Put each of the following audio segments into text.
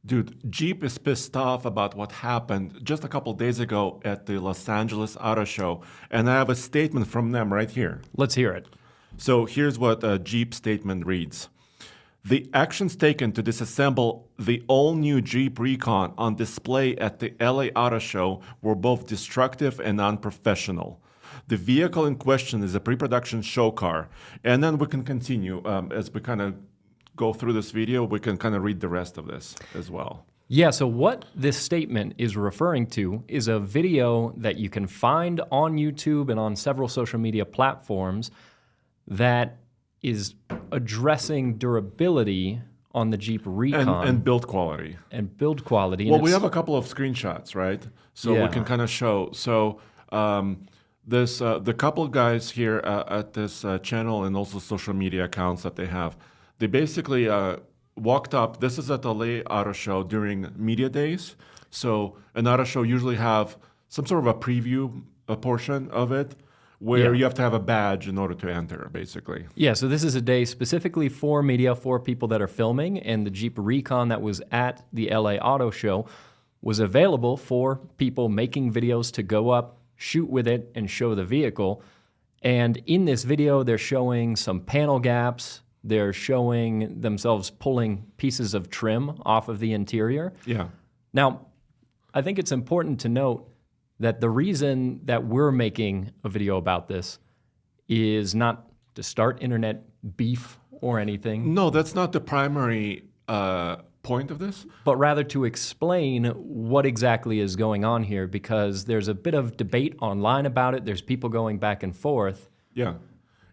Dude, Jeep is pissed off about what happened just a couple days ago at the Los Angeles Auto Show, and I have a statement from them right here. Let's hear it. So here's what a Jeep statement reads. The actions taken to disassemble the all-new Jeep Recon on display at the LA Auto Show were both destructive and unprofessional. The vehicle in question is a pre-production show car. And then we can continue as we kind of go through this video. We can kind of read the rest of this as well. Yeah, so what this statement is referring to is a video that you can find on YouTube and on several social media platforms that is addressing durability on the Jeep Recon. And build quality. And build quality. Well, we have a couple of screenshots, right? So we can kind of show. So the couple of guys here at this channel and also social media accounts that they have, they basically walked up. This is at the LA Auto Show during media days. So an auto show usually have some sort of a preview portion of it, where you have to have a badge in order to enter, basically. Yeah, so this is a day specifically for media, for people that are filming, and the Jeep Recon that was at the LA Auto Show was available for people making videos to go up, shoot with it, and show the vehicle. And in this video, they're showing some panel gaps. They're showing themselves pulling pieces of trim off of the interior. Yeah. Now, I think it's important to note that the reason that we're making a video about this is not to start internet beef or anything. No, that's not the primary point of this. But rather to explain what exactly is going on here, because there's a bit of debate online about it. There's people going back and forth. Yeah.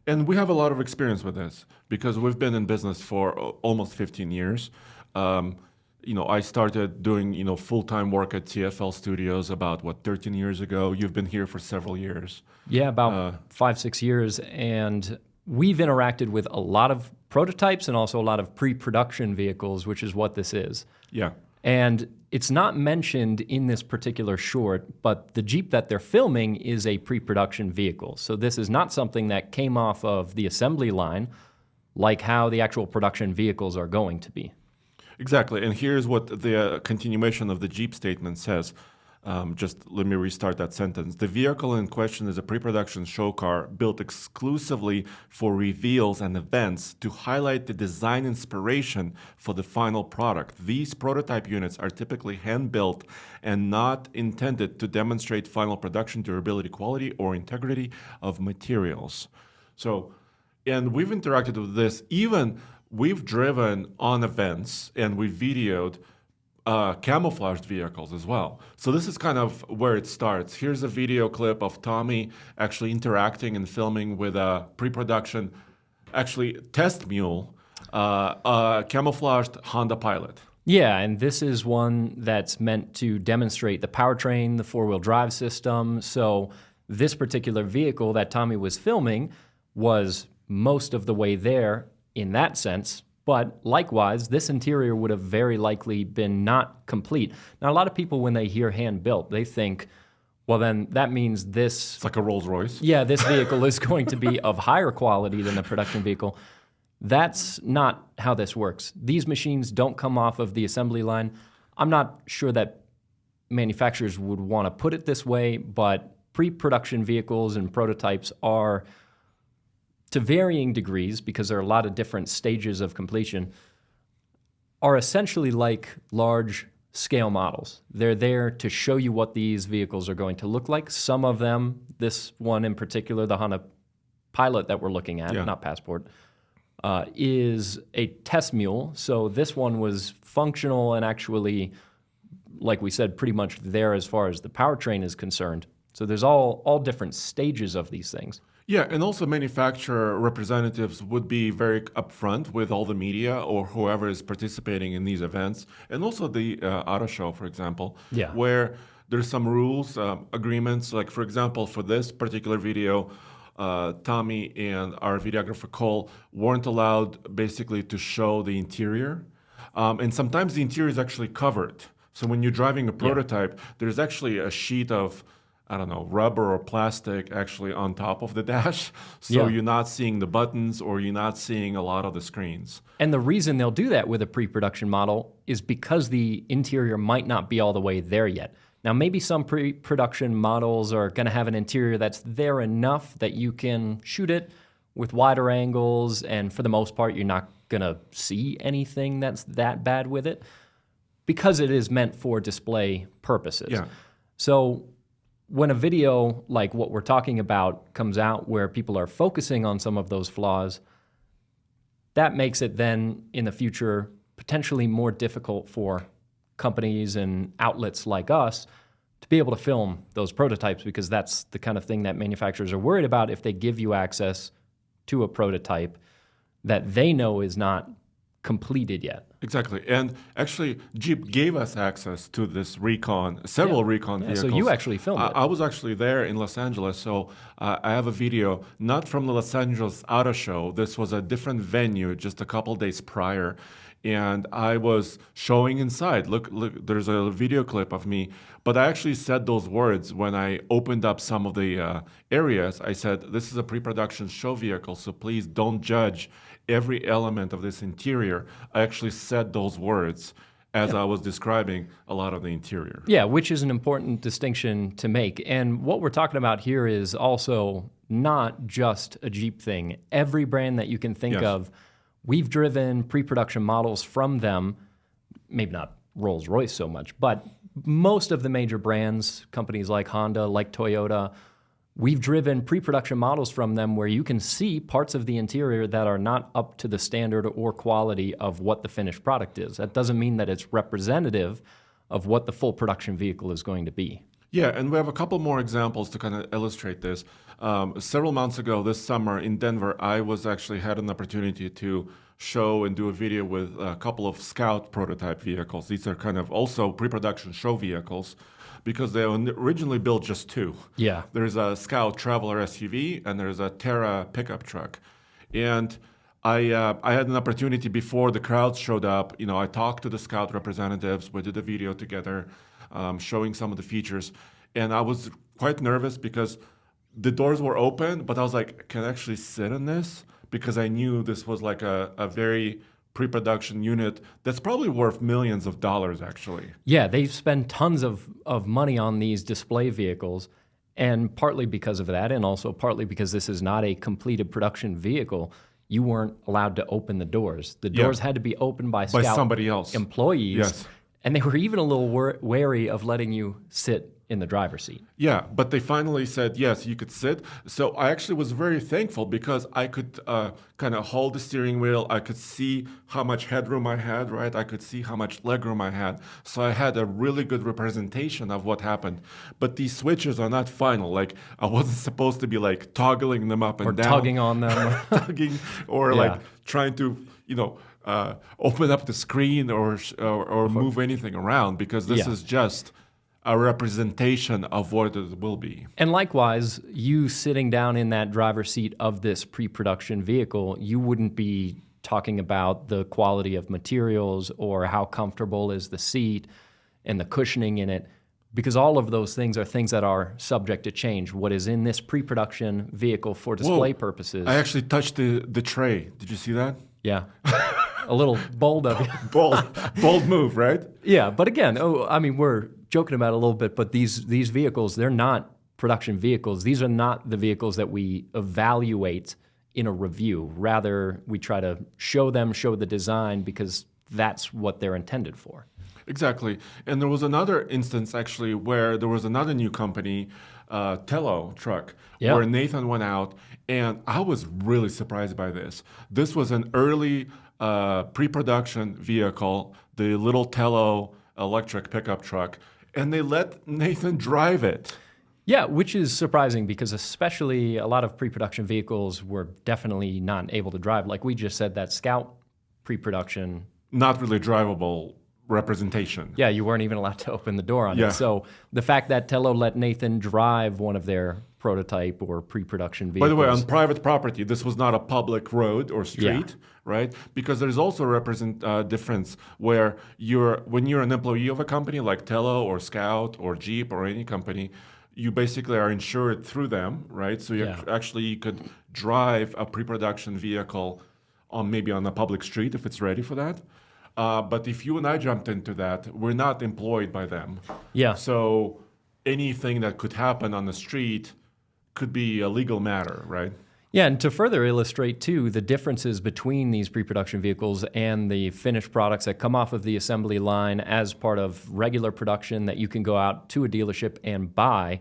And we have a lot of experience with this because we've been in business for almost 15 years. I started doing, full-time work at TFL Studios about, 13 years ago. You've been here for several years. Yeah, about 5-6 years. And we've interacted with a lot of prototypes and also a lot of pre-production vehicles, which is what this is. Yeah. And it's not mentioned in this particular short, but the Jeep that they're filming is a pre-production vehicle. So this is not something that came off of the assembly line like how the actual production vehicles are going to be. Exactly, and here's what the continuation of the Jeep statement says. Just let me restart that sentence. The vehicle in question is a pre-production show car built exclusively for reveals and events to highlight the design inspiration for the final product. These prototype units are typically hand-built and not intended to demonstrate final production durability, quality, or integrity of materials. So, and we've interacted with this even. We've driven on events and we've videoed camouflaged vehicles as well. So this is kind of where it starts. Here's a video clip of Tommy actually interacting and filming with a pre-production, test mule, camouflaged Honda Pilot. Yeah, and this is one that's meant to demonstrate the powertrain, the four-wheel drive system. So this particular vehicle that Tommy was filming was most of the way there in that sense, but likewise, this interior would have very likely been not complete. Now, a lot of people, when they hear hand-built, they think, well, then that means this... It's like a Rolls Royce. Yeah, this vehicle is going to be of higher quality than the production vehicle. That's not how this works. These machines don't come off of the assembly line. I'm not sure that manufacturers would want to put it this way, but pre-production vehicles and prototypes are, to varying degrees, because there are a lot of different stages of completion, are essentially like large scale models. They're there to show you what these vehicles are going to look like. Some of them, this one in particular, the Honda Pilot that we're looking at, not Passport, is a test mule. So this one was functional and actually, like we said, pretty much there as far as the powertrain is concerned. So there's all different stages of these things. Yeah, and also manufacturer representatives would be very upfront with all the media or whoever is participating in these events, and also the auto show, for example, where there's some rules, agreements. Like, for example, for this particular video, Tommy and our videographer Cole weren't allowed basically to show the interior, and sometimes the interior is actually covered. So when you're driving a prototype, there's actually a sheet of I don't know, rubber or plastic actually on top of the dash. So Yeah. you're not seeing the buttons or you're not seeing a lot of the screens. And the reason they'll do that with a pre-production model is because the interior might not be all the way there yet. Now, maybe some pre-production models are going to have an interior that's there enough that you can shoot it with wider angles, and for the most part, you're not going to see anything that's that bad with it because it is meant for display purposes. Yeah. So when a video like what we're talking about comes out where people are focusing on some of those flaws, that makes it then in the future potentially more difficult for companies and outlets like us to be able to film those prototypes, because that's the kind of thing that manufacturers are worried about if they give you access to a prototype that they know is not completed yet. Exactly. And actually, Jeep gave us access to this Recon, several Recon vehicles. So you actually filmed it. I was actually there in Los Angeles. So I have a video, not from the Los Angeles Auto Show. This was a different venue just a couple days prior. And I was showing inside. Look, there's a video clip of me. But I actually said those words when I opened up some of the areas. I said, this is a pre-production show vehicle, so please don't judge every element of this interior. I actually said those words as I was describing a lot of the interior. Yeah, which is an important distinction to make. And what we're talking about here is also not just a Jeep thing. Every brand that you can think of, we've driven pre-production models from them, maybe not Rolls-Royce so much, but most of the major brands, companies like Honda, like Toyota, we've driven pre-production models from them where you can see parts of the interior that are not up to the standard or quality of what the finished product is. That doesn't mean that it's representative of what the full production vehicle is going to be. Yeah, and we have a couple more examples to kind of illustrate this. Several months ago, this summer in Denver, I was actually had an opportunity to show and do a video with a couple of Scout prototype vehicles. These are kind of also pre-production show vehicles because they originally built just two. Yeah. There's a Scout Traveler SUV and there's a Terra pickup truck. And I had an opportunity before the crowd showed up. You know, I talked to the Scout representatives. We did a video together showing some of the features. And I was quite nervous because the doors were open, but I was like, can I actually sit in this? Because I knew this was like a very pre-production unit that's probably worth millions of dollars, actually. Yeah, they've spent tons of money on these display vehicles, and partly because of that, and also partly because this is not a completed production vehicle, you weren't allowed to open the doors. The doors had to be opened by Scout somebody else. employees, Yes. and they were even a little wary of letting you sit in the driver's seat. Yeah, but they finally said, yes, you could sit. So I actually was very thankful because I could kind of hold the steering wheel. I could see how much headroom I had, right? I could see how much legroom I had. So I had a really good representation of what happened. But these switches are not final. Like I wasn't supposed to be like toggling them up and Or down. tugging on them. Tugging or like trying to, open up the screen or move anything around because this is just a representation of what it will be. And likewise, you sitting down in that driver's seat of this pre-production vehicle, you wouldn't be talking about the quality of materials or how comfortable is the seat and the cushioning in it, because all of those things are things that are subject to change. What is in this pre-production vehicle for display purposes. I actually touched the tray. Did you see that? Yeah. A little bold of you. Bold move, right? Yeah, but again, we're joking about it a little bit, but these vehicles, they're not production vehicles. These are not the vehicles that we evaluate in a review. Rather, we try to show the design because that's what they're intended for. Exactly. And there was another instance actually where there was another new company, TFL truck, where Nathan went out, and I was really surprised by this. This was an early pre-production vehicle, the little TFL electric pickup truck, and they let Nathan drive it. Yeah, which is surprising because especially a lot of pre-production vehicles were definitely not able to drive. Like we just said, that Scout pre-production. Not really drivable representation. Yeah, you weren't even allowed to open the door on it. So the fact that TFL let Nathan drive one of their prototype or pre-production vehicles. By the way, on private property, this was not a public road or street, right? Because there's also a difference where when you're an employee of a company like TFL or Scout or Jeep or any company, you basically are insured through them, right? So you you could drive a pre-production vehicle maybe on a public street if it's ready for that. But if you and I jumped into that, we're not employed by them. Yeah. So anything that could happen on the street could be a legal matter, right? Yeah, and to further illustrate, too, the differences between these pre-production vehicles and the finished products that come off of the assembly line as part of regular production that you can go out to a dealership and buy,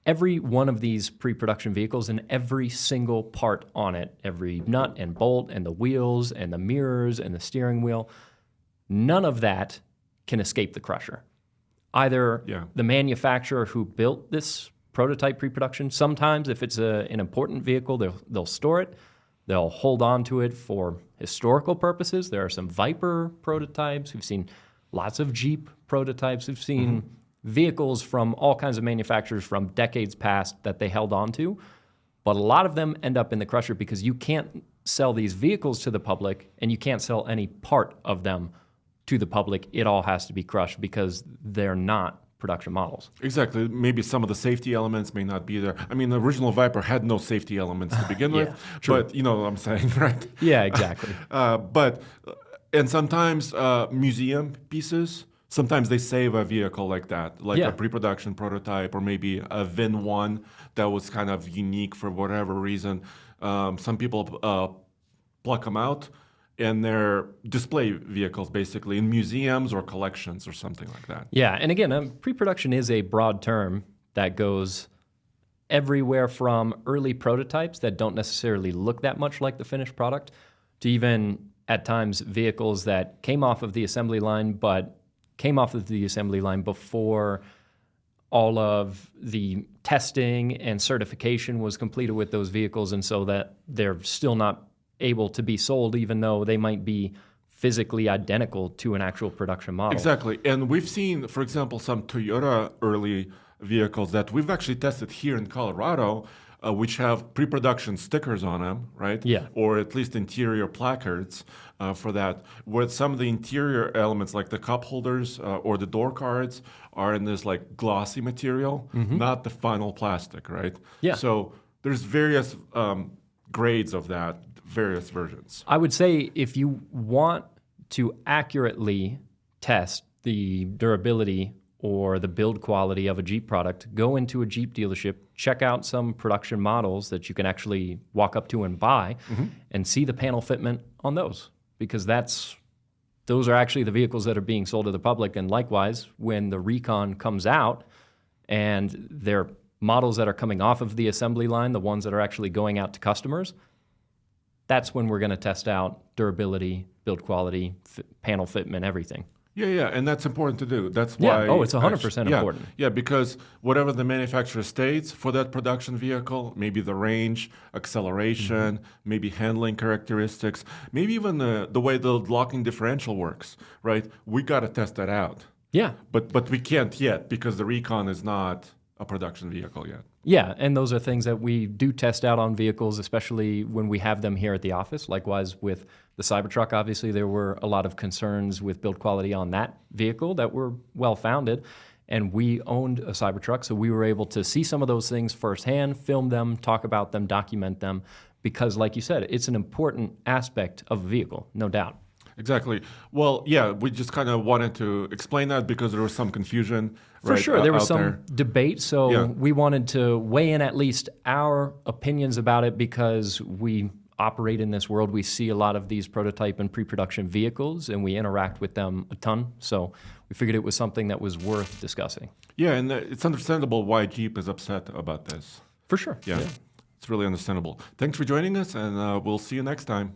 every one of these pre-production vehicles and every single part on it, every nut and bolt and the wheels and the mirrors and the steering wheel, none of that can escape the crusher. Either the manufacturer who built this prototype pre-production, sometimes if it's an important vehicle, they'll store it. They'll hold on to it for historical purposes. There are some Viper prototypes. We've seen lots of Jeep prototypes. We've seen vehicles from all kinds of manufacturers from decades past that they held on to. But a lot of them end up in the crusher because you can't sell these vehicles to the public and you can't sell any part of them to the public. It all has to be crushed because they're not production models. Exactly. Maybe some of the safety elements may not be there. I mean, the original Viper had no safety elements to begin with, but you know what I'm saying, right? Yeah, exactly. And sometimes museum pieces, sometimes they save a vehicle like that, like a pre-production prototype or maybe a VIN 1 that was kind of unique for whatever reason. Some people pluck them out, and they're display vehicles basically in museums or collections or something like that. Yeah, and again, pre-production is a broad term that goes everywhere from early prototypes that don't necessarily look that much like the finished product to even at times vehicles that came off of the assembly line but came off of the assembly line before all of the testing and certification was completed with those vehicles, and so that they're still not able to be sold even though they might be physically identical to an actual production model. Exactly. And we've seen, for example, some Toyota early vehicles that we've actually tested here in Colorado, which have pre-production stickers on them, right? Yeah. Or at least interior placards for that, where some of the interior elements like the cup holders or the door cards are in this like glossy material, not the final plastic, right? Yeah. So there's various grades of that, various versions. I would say if you want to accurately test the durability or the build quality of a Jeep product, go into a Jeep dealership, check out some production models that you can actually walk up to and buy, and see the panel fitment on those, because those are actually the vehicles that are being sold to the public. And likewise, when the Recon comes out and they're models that are coming off of the assembly line, the ones that are actually going out to customers, that's when we're going to test out durability, build quality, panel fitment, everything. Yeah, and that's important to do. That's why. Oh, it's 100% important. Yeah, because whatever the manufacturer states for that production vehicle, maybe the range, acceleration, maybe handling characteristics, maybe even the way the locking differential works, right? We got to test that out. Yeah. But we can't yet because the Recon is not a production vehicle yet. Yeah, and those are things that we do test out on vehicles, especially when we have them here at the office. Likewise with the Cybertruck, obviously there were a lot of concerns with build quality on that vehicle that were well-founded, and we owned a Cybertruck, so we were able to see some of those things firsthand, film them, talk about them, document them, because like you said, it's an important aspect of a vehicle, no doubt. Exactly. Well, yeah, we just kind of wanted to explain that because there was some confusion. For sure, there was some debate, so Yeah. we wanted to weigh in at least our opinions about it because we operate in this world. We see a lot of these prototype and pre-production vehicles, and we interact with them a ton. So we figured it was something that was worth discussing. Yeah, and it's understandable why Jeep is upset about this. For sure. Yeah, it's really understandable. Thanks for joining us, and we'll see you next time.